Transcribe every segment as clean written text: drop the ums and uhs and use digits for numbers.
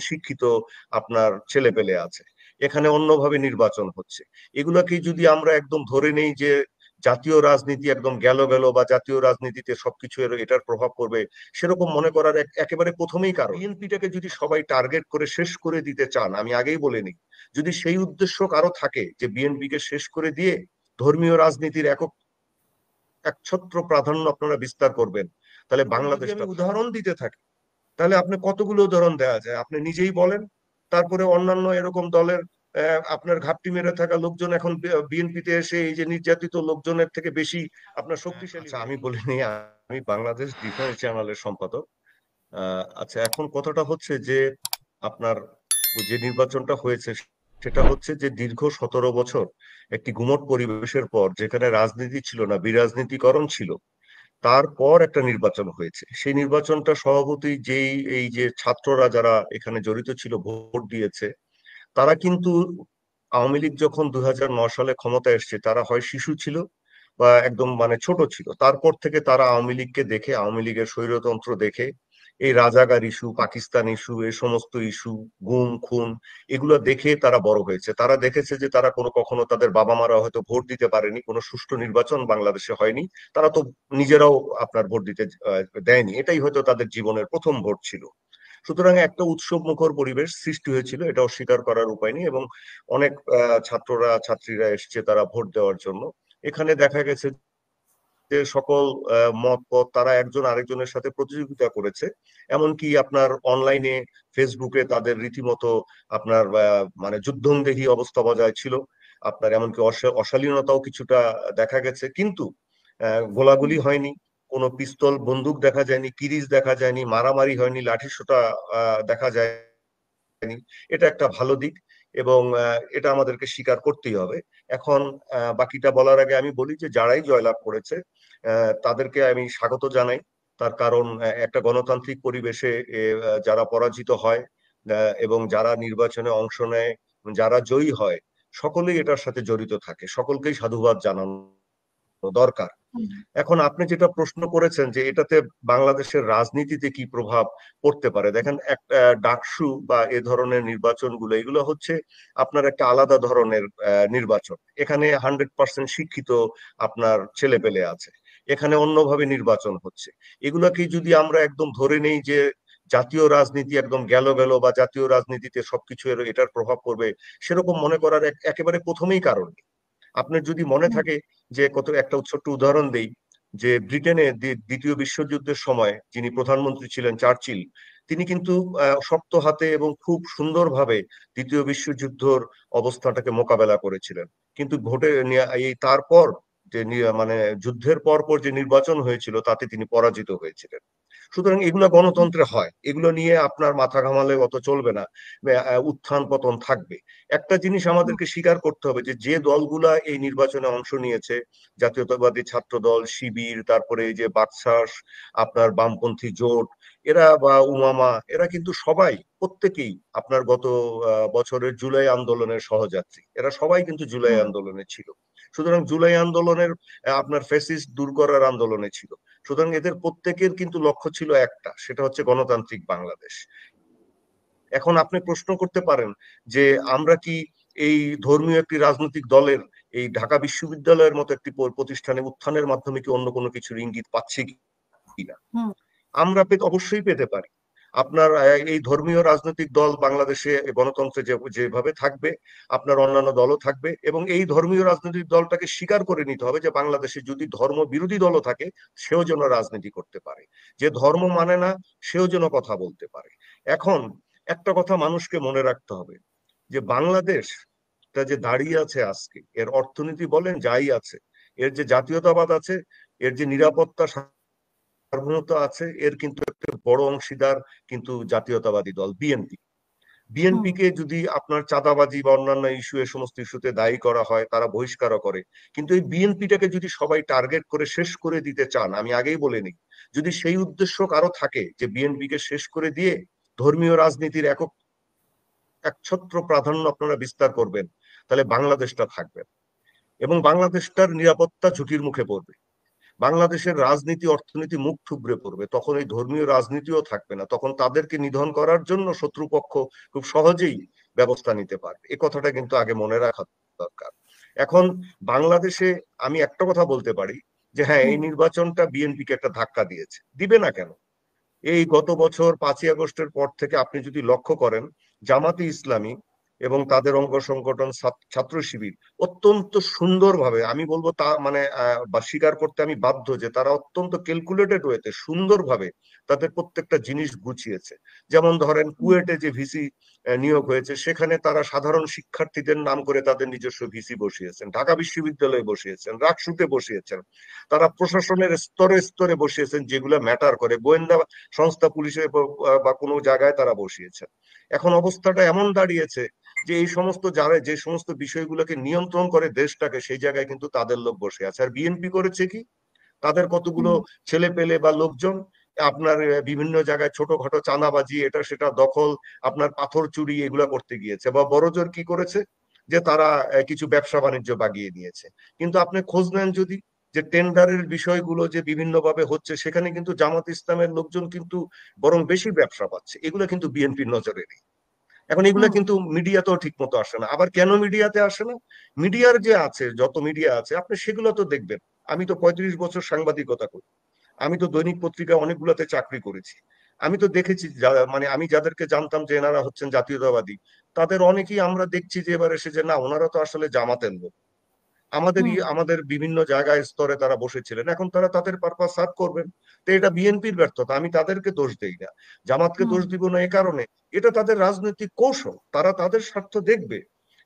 শিক্ষিত আপনার ছেলে পেলে আছে, এখানে অন্যভাবে নির্বাচন হচ্ছে। এগুলাকে যদি আমরা একদম ধরে নেই যে জাতীয় রাজনীতি একদম গেল গেল বা জাতীয় রাজনীতিতে সবকিছু এটার প্রভাব পড়বে, সেরকম মনে করার একেবারে প্রথমেই কারণ বিএনপিটাকে যদি সবাই টার্গেট করে শেষ করে দিতে চান, আমি আগেই বলে নিই, যদি সেই উদ্দেশ্য কারো থাকে যে বিএনপিকে শেষ করে দিয়ে ধর্মীয় রাজনীতির একছত্র প্রাধান্য আপনারা বিস্তার করবেন, তাহলে বাংলাদেশ উদাহরণ দিতে থাকি, তাহলে আপনি কতগুলো উদাহরণ দেওয়া যায় আপনি নিজেই বলেন। তারপরে অন্যান্য এরকম দলের আপনার ঘাপটি মেরে থাকা লোকজন এখন বিএনপিতে এসে এই যে নির্যাতিত লোকজনের থেকে বেশি আপনার শক্তিশালী। আচ্ছা, আমি বলিনি, আমি বাংলাদেশ ডিফেন্স চ্যানেলের সম্পাদক। আচ্ছা, এখন কথাটা হচ্ছে যে আপনার যে নির্বাচনটা হয়েছে সেটা হচ্ছে যে দীর্ঘ 17 বছর একটি গুমট পরিবেশের পর, যেখানে রাজনীতি ছিল না, বিরাজনীতিকরণ ছিল, তারপর একটা নির্বাচন হয়েছে। সেই নির্বাচনটা সভাপতি যেই এই যে ছাত্ররা যারা এখানে জড়িত ছিল ভোট দিয়েছে, তারা কিন্তু আওয়ামী লীগ যখন 2009 সালে ক্ষমতা এসছে, তারা হয় শিশু ছিল বা একদম মানে ছোট ছিল। তারপর থেকে তারা আওয়ামী লীগকে দেখে, আওয়ামী লীগের স্বৈরতন্ত্র দেখে, এই রাজাকার ইস্যু, পাকিস্তান ইস্যু, এই সমস্ত ইস্যু, গুম খুন, এগুলো দেখে তারা বড় হয়েছে। তারা দেখেছে যে তারা কখনো তাদের বাবা মারা হয়তো ভোট দিতে পারেনি, কোনো সুষ্ঠু নির্বাচন বাংলাদেশে হয়নি, তারা তো নিজেরাও আপনার ভোট দিতে দেয়নি, এটাই হয়তো তাদের জীবনের প্রথম ভোট ছিল। সুতরাং একটা উৎসব মুখর পরিবেশ সৃষ্টি হয়েছিল, এটা অস্বীকার করার উপায় নেই। এবং অনেক ছাত্ররা ছাত্রীরা এসছে তারা ভোট দেওয়ার জন্য। এখানে দেখা গেছে যে সকল মত পথ তারা একজন আরেকজনের সাথে প্রতিযোগিতা করেছে। এমনকি আপনার অনলাইনে ফেসবুকে তাদের রীতিমতো আপনার মানে যুদ্ধংদেহী অবস্থা বজায় ছিল। আপনার এমনকি অশালীনতাও কিছুটা দেখা গেছে, কিন্তু গোলাগুলি হয়নি, কোনো পিস্তল বন্দুক দেখা যায়নি, কিরিচ দেখা যায়নি, মারামারি হয়নি, লাঠিসোঁটা দেখা যায়নি। এটা একটা ভালো দিক, এবং এটা আমাদেরকে স্বীকার করতেই হবে। এখন বাকিটা বলার আগে আমি বলি যে যারাই জয়লাভ করেছে তাদেরকে আমি স্বাগত জানাই। তার কারণ একটা গণতান্ত্রিক পরিবেশে যারা পরাজিত হয় এবং যারা নির্বাচনে অংশ নেয়, যারা জয়ী হয়, সকলেই এটার সাথে জড়িত থাকে, সকলকেই সাধুবাদ জানানো দরকার। এখন আপনি যেটা প্রশ্ন করেছেন যে এটাতে বাংলাদেশের রাজনীতিতে কি প্রভাব পড়তে পারে, দেখেন একটা ডাকসু বা এ ধরনের নির্বাচনগুলো, এগুলো হচ্ছে আপনার একটা আলাদা ধরনের নির্বাচন। এখানে 100% শিক্ষিত আপনার ছেলে পেলে আছে, এখানে অন্যভাবে নির্বাচন হচ্ছে। এগুলাকে যদি আমরা একদম ধরে নেই যে জাতীয় রাজনীতি একদম গেল গেল বা জাতীয় রাজনীতিতে সবকিছু এটার প্রভাব পড়বে, সেরকম মনে করার একেবারে প্রথমেই কারণ নেই। আপনার যদি মনে থাকে যে কত একটা ছোট্ট উদাহরণ দেই, যে ব্রিটেনে দ্বিতীয় বিশ্বযুদ্ধের সময় যিনি প্রধানমন্ত্রী ছিলেন, চার্চিল, তিনি কিন্তু শক্ত হাতে এবং খুব সুন্দরভাবে দ্বিতীয় বিশ্বযুদ্ধর অবস্থাটাকে মোকাবেলা করেছিলেন। কিন্তু এই তারপর যে মানে যুদ্ধের পর পর যে নির্বাচন হয়েছিল তাতে তিনি পরাজিত হয়েছিলেন। সুতরাং এগুলো গণতন্ত্রে হয়, এগুলো নিয়ে আপনার মাথা ঘামালে অত চলবে না। উত্থান পতন থাকবে। একটা জিনিস আমাদেরকে স্বীকার করতে হবে যে যে দলগুলা এই নির্বাচনে অংশ নিয়েছে, জাতীয়তাবাদী ছাত্র দল, শিবির, তারপরে এই যে বাকশাস, আপনার বামপন্থী জোট, এরা বা উমামা, এরা কিন্তু সবাই প্রত্যেকেই আপনার গত বছরের জুলাই আন্দোলনের সহযাত্রী, এরা সবাই কিন্তু জুলাই আন্দোলনে ছিল। সুতরাং জুলাই আন্দোলনের আপনার ফ্যাসিস্ট দূর করার আন্দোলনে ছিল। সুতরাং এদের প্রত্যেকের কিন্তু লক্ষ্য ছিল একটা, সেটা হচ্ছে গণতান্ত্রিক বাংলাদেশ। এখন আপনি প্রশ্ন করতে পারেন যে আমরা কি এই ধর্মীয় একটি রাজনৈতিক দলের এই ঢাকা বিশ্ববিদ্যালয়ের মতো একটি প্রতিষ্ঠানে উত্থানের মাধ্যমে কি অন্য কোনো কিছুর ইঙ্গিত পাচ্ছি কিনা? আমরা অবশ্যই পেতে পারি। আপনার এই ধর্মীয় রাজনৈতিক দল বাংলাদেশে গণতন্ত্রে যেভাবে থাকবে, আপনার অন্যান্য দলও থাকবে, এবং এই ধর্মীয় রাজনৈতিক দলটাকে স্বীকার করে নিতে হবে যে বাংলাদেশে যদি ধর্ম বিরোধী দলও থাকে, সেও যেন রাজনীতি করতে পারে, যে ধর্ম মানে না সেও যেন কথা বলতে পারে। এখন একটা কথা মানুষকে মনে রাখতে হবে, যে বাংলাদেশ যে দাঁড়িয়ে আছে আজকে, এর অর্থনীতি বলেন যাই আছে, এর যে জাতীয়তাবাদ আছে, এর যে নিরাপত্তা সার্বভৌমত্ব আছে, এর কিন্তু একটা বড় অংশীদার কিন্তু জাতীয়তাবাদী দল বিএনপি। বিএনপি কে যদি আপনার চাঁদাবাজি বা অন্যান্য ইস্যু, এ সমস্ত ইস্যুতে দায়ী করা হয়, তারা বহিষ্কারও করে, কিন্তু এই বিএনপিটাকে যদি সবাই টার্গেট করে শেষ করে দিতে চান, আমি আগেই বলে নিই, যদি সেই উদ্দেশ্য কারো থাকে যে বিএনপি কে শেষ করে দিয়ে ধর্মীয় রাজনীতির একছত্র প্রাধান্য আপনারা বিস্তার করবেন, তাহলে বাংলাদেশটা থাকবে এবং বাংলাদেশটার নিরাপত্তা ঝুঁকির মুখে পড়বে। বাংলাদেশের রাজনীতি অর্থনীতি মুখ থুবড়ে পড়বে, তখন এই ধর্মীয় রাজনীতিও থাকবে না, তখন তাদেরকে নিধন করার জন্য শত্রুপক্ষ খুব সহজেই ব্যবস্থা নিতে পারবে। এ কথাটা কিন্তু আগে মনে রাখা দরকার। এখন বাংলাদেশে আমি একটা কথা বলতে পারি যে হ্যাঁ, এই হুম নির্বাচনটা বিএনপিকে একটা ধাক্কা দিয়েছে, দিবে না কেন? এই গত বছর 5ই আগস্টের পর থেকে আপনি যদি লক্ষ্য করেন, জামাতে ইসলামী এবং তাদের অঙ্গ সংগঠন ছাত্র শিবির অত্যন্ত সুন্দরভাবে, আমি বলবো তা মানে বা স্বীকার করতে আমি বাধ্য যে তারা অত্যন্ত ক্যালকুলেটেড ওয়েতে সুন্দরভাবে তাদের প্রত্যেকটা জিনিস গুছিয়েছে। যেমন ধরেন হুম কুয়েটে যে ভিসি নিয়োগ হয়েছে, সেখানে তারা সাধারণ শিক্ষার্থীদের নাম করে তাদের নিজস্ব ভিসি বসিয়েছেন, ঢাকা বিশ্ববিদ্যালয়ে বসিয়েছেন, রাকসুতে বসিয়েছেন, তারা প্রশাসনের স্তরে স্তরে বসিয়েছেন যেগুলো ম্যাটার করে, গোয়েন্দা সংস্থা পুলিশে বা কোনো জায়গায় তারা বসিয়েছে। এখন অবস্থাটা এমন দাঁড়িয়েছে যে এই সমস্ত যারা যে সমস্ত বিষয়গুলোকে নিয়ন্ত্রণ করে দেশটাকে, সেই জায়গায় কিন্তু তাদের লোক বসে আছে। আর বিএনপি করেছে কি, তাদের কতগুলো হুম ছেলে পেলে বা লোকজন আপনার বিভিন্ন জায়গায় ছোটখাটো চাঁদাবাজি, এটা সেটা দখল, আপনার পাথর চুরি এগুলা করতে গিয়েছে। বা বড়জোর কি করেছে, যে তারা কিছু ব্যবসা বাণিজ্য বাগিয়ে নিয়েছে। কিন্তু আপনি খোঁজ নেন যদি, যে টেন্ডারের বিষয়গুলো যে বিভিন্ন ভাবে হচ্ছে, সেখানে কিন্তু জামাত ইসলামের লোকজন কিন্তু বরং বেশি ব্যবসা পাচ্ছে, এগুলো কিন্তু বিএনপির নজরে নেই। এখন এগুলা হুম কিন্তু মিডিয়াতেও ঠিক মতো আসে না। আবার কেন মিডিয়াতে আসে না? মিডিয়ার যে আছে, যত মিডিয়া আছে আপনি সেগুলো তো দেখবেন। আমি তো 35 বছর সাংবাদিকতা করি, আমি তো দৈনিক পত্রিকা অনেকগুলোতে চাকরি করেছি। আমি তো দেখেছি মানে আমি যাদেরকে জানতাম যে এনারা হচ্ছেন জাতীয়তাবাদী, তাদের অনেকেই আমরা দেখছি যে এবার এসে যে না, ওনারা তো আসলে জামাতের লোক। হুম আমাদের বিভিন্ন জায়গায় স্তরে তারা বসেছিলেন, এখন তারা তাদের পারপাস সার্ভ করবেন। তো এটা বিএনপির ব্যর্থতা, আমি তাদেরকে দোষ দেই না, জামাতকে হুম দোষ দিব না। এ কারণে এটা তাদের রাজনৈতিক কৌশল, তারা তাদের স্বার্থ দেখবে।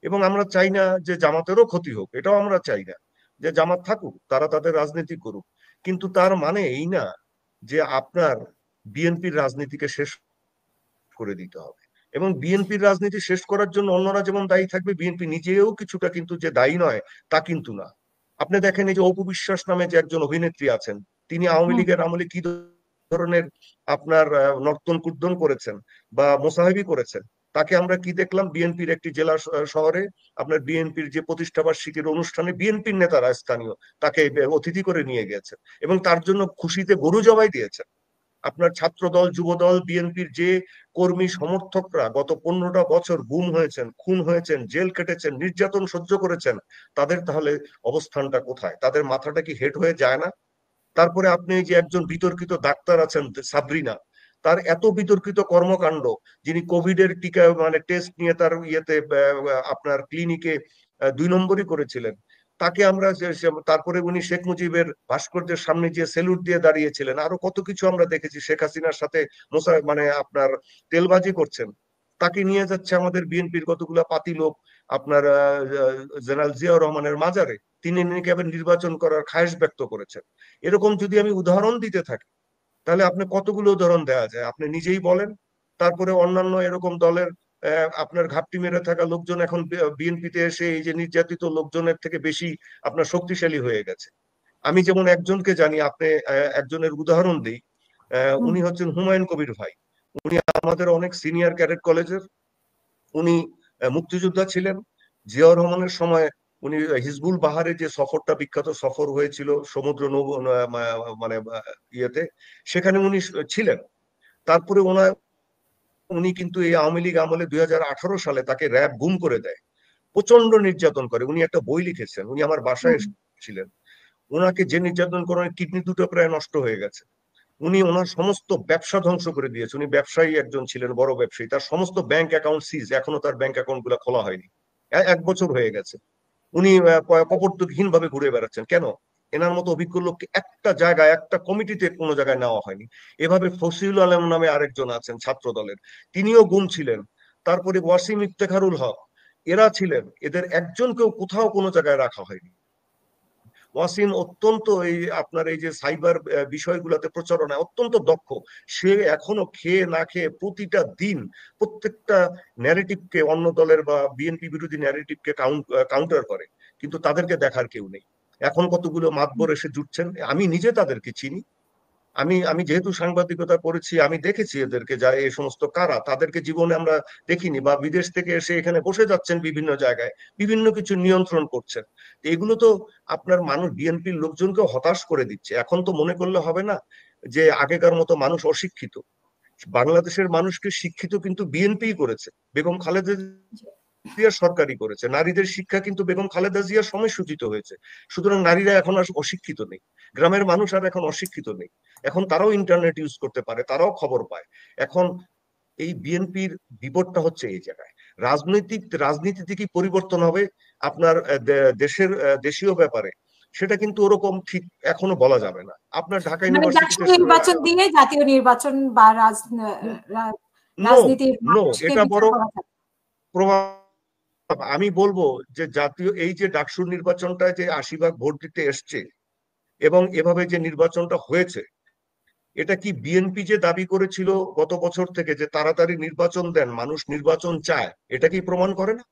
এবং আমরা চাই না যে জামাতেরও ক্ষতি হোক, এটাও আমরা চাই না, যে জামাত থাকুক, তারা তাদের রাজনীতি করুক। কিন্তু তার মানে এই না যে আপনার বিএনপির রাজনীতিকে শেষ করে দিতে হবে। এবং বিএনপির রাজনীতি শেষ করার জন্য অন্যরা যেমন দায়ী থাকবে, বিএনপি নিজেও কিছুটা কিন্তু যে দায়ী নয় তা কিন্তু না। আপনি দেখেন, এই যে অপু বিশ্বাস নামে যে একজন অভিনেত্রী আছেন, তিনি আওয়ামী হুম লীগের আমলে কি ধরনের আপনার নর্তন কুর্দন করেছেন বা মোসাহেবি করেছেন, তাকে আমরা কি দেখলাম বিএনপির একটি জেলা শহরে, আপনার বিএনপির যে প্রতিষ্ঠা বার্ষিকীর অনুষ্ঠানে বিএনপির নেতারা স্থানীয় তাকে অতিথি করে নিয়ে গেছেন এবং তার জন্য খুশিতে গরু জবাই দিয়েছেন। আপনার ছাত্র দল যুব দল বিএনপির যে কর্মী সমর্থকরা গত 15টা বছর গুম হয়েছেন, খুন হয়েছেন, জেল কেটেছেন, নির্যাতন সহ্য করেছেন, তাদের তাহলে অবস্থানটা কোথায়? তাদের মাথাটা কি হেট হয়ে যায় না? তারপরে আপনি এই যে একজন বিতর্কিত ডাক্তার আছেন সাবরিনা, তার এত বিতর্কিত কর্মকাণ্ড, যিনি কোভিড এর টিকা মানে টেস্ট নিয়ে তার ইয়েতে আপনার ক্লিনিকে 2 নম্বরই করেছিলেন, তাকে আমরা তারপরে উনি শেখ মুজিবের ভাস্কর্যের সামনে যে সেলুট দিয়ে দাঁড়িয়েছিলেন, আরো কত কিছু আমরা দেখেছি, শেখ হাসিনার সাথে মানে আপনার তেলবাজি করছেন। তাকে নিয়ে যাচ্ছে আমাদের বিএনপির কতগুলো পাতি লোক আপনার জেনারেল জিয়াউর রহমানের মাজারে, তিনি নাকি আবার নির্বাচন করার খায়েশ ব্যক্ত করেছেন। এরকম যদি আমি উদাহরণ দিতে থাকি, তাহলে আপনি কতগুলো উদাহরণ দেওয়া যায় আপনি নিজেই বলেন। তারপরে অন্যান্য এরকম দলের আপনার ঘাপটি মেরে থাকা লোকজন এখন বিএনপিতে এসে এই যে নির্যাতিত লোকজনের থেকে বেশি আপনার শক্তিশালী হয়ে গেছে। আমি যেমন একজনকে জানি, আপনি একজনের উদাহরণ দিই। হুম উনি হচ্ছেন হুমায়ুন কবির ভাই। উনি আমাদের অনেক সিনিয়র ক্যাডেট কলেজের, উনি মুক্তিযোদ্ধা ছিলেন। জিয়াউর রহমানের সময় উনি হিজবুল বাহারে যে সফরটা, বিখ্যাত সফর হয়েছিল সমুদ্র নৌ মানে ইয়েতে, সেখানে উনি ছিলেন। তারপরে উনি কিন্তু এই আওয়ামী লীগ আমলে 2018 সালে তাকে র্যাব গুম করে দেয়, প্রচন্ড নির্যাতন করে। উনি একটা বই লিখেছেন, উনি আমার বাসায় হুম এসেছিলেন। ওনাকে যে নির্যাতন করে কিডনি দুটো প্রায় নষ্ট হয়ে গেছে। উনি ওনার সমস্ত ব্যবসা ধ্বংস করে দিয়েছে। উনি ব্যবসায়ী একজন ছিলেন, বড় ব্যবসায়ী, তার সমস্ত ব্যাংক অ্যাকাউন্ট সিজ, এখনো তার ব্যাংক অ্যাকাউন্ট গুলো খোলা হয়নি। 1 বছর হয়ে গেছে। উনি কপর্তকহীন ভাবে ঘুরে বেড়াচ্ছেন কেন? এনার মতো অভিজ্ঞ লোককে একটা জায়গায়, একটা কমিটিতে কোনো জায়গায় নেওয়া হয়নি। এভাবে ফসিউল আলম নামে আরেকজন আছেন ছাত্র দলের, তিনিও গুম ছিলেন। তারপরে ওয়াসিম ইফতেখারুল হক, এরা ছিলেন, এদের একজনকেও কোথাও কোনো জায়গায় রাখা হয়নি। ওয়াসিম অত্যন্ত এই আপনার এই যে সাইবার বিষয়গুলোতে প্রচারণায় অত্যন্ত দক্ষ। সে এখনো খেয়ে না খেয়ে প্রতিটা দিন প্রত্যেকটা ন্যারেটিভকে, অন্য দলের বা বিএনপি বিরোধী ন্যারেটিভকে কাউন্টার করে। কিন্তু তাদেরকে দেখার কেউ নেই। এখন কতগুলো মাতবর এসে জুটছেন, আমি নিজে তাদেরকে চিনি। আমি আমি যেহেতু সাংবাদিকতা করেছি, আমি দেখেছি এদেরকে, যা এই সমস্ত কারা, তাদেরকে জীবনে আমরা দেখিনি, বা বিদেশ থেকে এসে এখানে বসে যাচ্ছেন বিভিন্ন জায়গায়, বিভিন্ন কিছু নিয়ন্ত্রণ করছেন। তো এগুলো তো আপনার মানুষ, বিএনপির লোকজনকে হতাশ করে দিচ্ছে। এখন তো মনে করলে হবে না যে আগেকার মতো মানুষ অশিক্ষিত। বাংলাদেশের মানুষকে শিক্ষিত কিন্তু বিএনপি করেছে, বেগম খালেদা জিয়া সরকারই করেছে। নারীদের শিক্ষা কিন্তু বেগম খালেদা জিয়ার সময় সূচিত হয়েছে। সুতরাং নারীরা এখন আর অশিক্ষিত নেই, গ্রামের মানুষ আর এখন অশিক্ষিত নেই। এখন তারাও ইন্টারনেট ইউজ করতে পারে, তারাও খবর পায়। এখন এই বিএনপির বিপদটা হচ্ছে এই জায়গায়। রাজনীতিতে কি পরিবর্তন হবে আপনার দেশের দেশীয় ব্যাপারে, সেটা কিন্তু ওরকম ঠিক এখনো বলা যাবে না। আপনার ঢাকা মানে ডাকসু ইউনিভার্সিটিতে নির্বাচন দিয়ে জাতীয় নির্বাচন বা নো, রাজনীতির নো, মানুষকে এটা বিচার বড় করা যাবে। প্রভাব। আমি বলবো যে জাতীয় এই যে ডাকসুর নির্বাচনটা, যে ৮০ ভাগ ভোট দিতে এসছে এবং এভাবে যে নির্বাচনটা হয়েছে, এটা কি বিএনপি যে দাবি করেছিল গত বছর থেকে যে তাড়াতাড়ি নির্বাচন দেন, মানুষ নির্বাচন চায়, এটা কি প্রমাণ করে না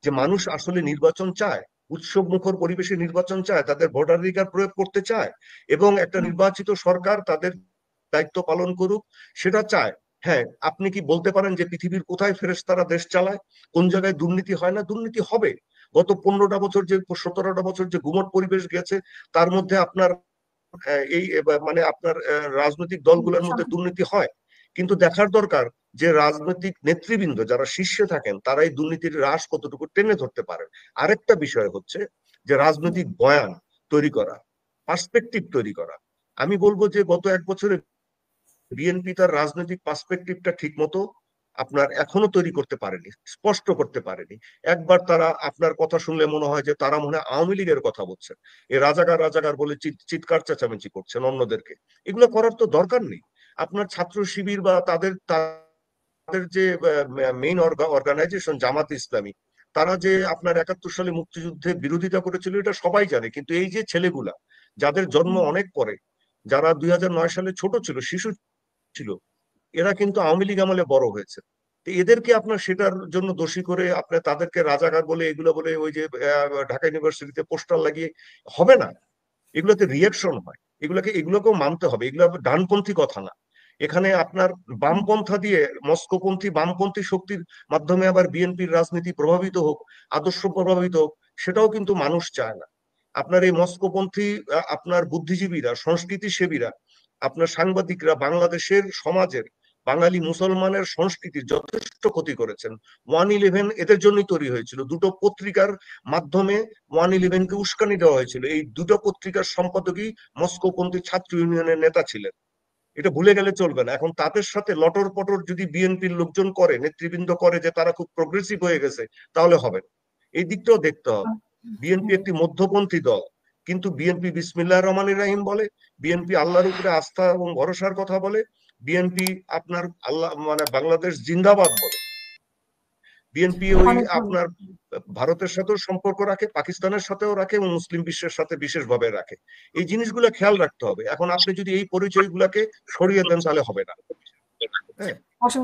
যে মানুষ আসলে নির্বাচন চায়? উৎসব মুখর পরিবেশে নির্বাচন চায়, তাদের ভোটাধিকার প্রয়োগ করতে চায়, এবং একটা নির্বাচিত সরকার তাদের দায়িত্ব পালন করুক, সেটা চায়। হ্যাঁ, আপনি কি বলতে পারেন যে পৃথিবীর কোথায় ফেরেশতারা দেশ চালায়? কোন জায়গায় দুর্নীতি হয় না? দুর্নীতি হবে। গত 15টা বছর, যে 17টা বছর যে গুমট পরিবেশ গেছে, তার মধ্যে আপনার এই মানে আপনার রাজনৈতিক দলগুলোর মধ্যে দুর্নীতি হয়। কিন্তু দেখার দরকার যে রাজনৈতিক নেতৃবৃন্দ যারা শীর্ষে থাকেন, তারা এই দুর্নীতির হ্রাস কতটুকু টেনে ধরতে পারেন। আরেকটা বিষয় হচ্ছে যে রাজনৈতিক বয়ান তৈরি করা, পার্সপেক্টিভ তৈরি করা। আমি বলবো যে গত 1 বছরে বিএনপি তার রাজনৈতিক পার্সপেক্টিভটা ঠিক মতো আপনার এখনো তৈরি করতে পারেনি, স্পষ্ট করতে পারেনি। একবার তারা আপনার কথা শুনলে মনে হয় যে তারা মনে হয় আওয়ামী লীগের কথা বলছেন, এ রাজাকার রাজাকার বলে চিৎকার চেঁচামেচি করছেন অন্যদেরকে। এগুলো করার তো দরকার নেই। আপনার ছাত্র শিবির বা তাদের তাদের যে মেইন অর্গানাইজেশন জামাত ইসলামী, তারা যে আপনার 71 সালে মুক্তিযুদ্ধে বিরোধিতা করেছিল, এটা সবাই জানে। কিন্তু এই যে ছেলেগুলা যাদের জন্ম অনেক পরে, যারা 2009 সালে ছোট ছিল, শিশু ছিল, এরা কিন্তু আওয়ামী লীগ আমলে বড় হয়েছে। তো এদেরকে আপনার সেটার জন্য দোষী করে আপনি তাদেরকে রাজাকার বলে, এগুলো বলে ওই যে ঢাকা ইউনিভার্সিটিতে পোস্টার লাগিয়ে হবে না। এগুলোতে রিয়াকশন হয়, এগুলোকেও মানতে হবে। এগুলো ডানপন্থী কথা না। এখানে আপনার বামপন্থা দিয়ে, মস্কোপন্থী বামপন্থী শক্তির মাধ্যমে আবার বিএনপির রাজনীতি প্রভাবিত হোক, আদর্শ প্রভাবিত হোক, সেটাও কিন্তু মানুষ চায় না। আপনার এই মস্কোপন্থী আপনার বুদ্ধিজীবীরা, সংস্কৃতি সেবীরা, আপনার সাংবাদিকরা বাংলাদেশের সমাজের, বাঙালি মুসলমানের সংস্কৃতির যথেষ্ট ক্ষতি করেছেন। 1/11 এদের জন্যই তৈরি হয়েছিল। দুটো পত্রিকার মাধ্যমে 1/11কে উস্কানি দেওয়া হয়েছিল। এই দুটো পত্রিকার সম্পাদকই মস্কোপন্থী ছাত্র ইউনিয়নের নেতা ছিলেন। এটা ভুলে গেলে চলবে না। এখন তাদের সাথে লটর পটর যদি বিএনপির লোকজন করে, নেতৃবৃন্দ করে যে তারা খুব প্রোগ্রেসিভ হয়ে গেছে, তাহলে হবে না। এই দিকটাও দেখতে হবে। বিএনপি একটি মধ্যপন্থী দল, কিন্তু বিএনপি বিসমিল্লাহির রহমানির রহিম বলে, বিএনপি আল্লাহর উপরে আস্থা এবং ভরসার কথা বলে, বিএনপি আপনার আল্লাহ মানে বাংলাদেশ জিন্দাবাদ বলে, বিএনপি ওই অনেক আপনার ধন্যবাদ। ভারতের সাথেও সম্পর্ক রাখে, পাকিস্তানের সাথেও রাখে, এবং মুসলিম বিশ্বের সাথে বিশেষভাবে রাখে। এই জিনিসগুলো খেয়াল রাখতে হবে। এখন আপনি যদি এই পরিচয়গুলোকে সরিয়ে দেন, তাহলে হবে না। হ্যাঁ। অসংখ্য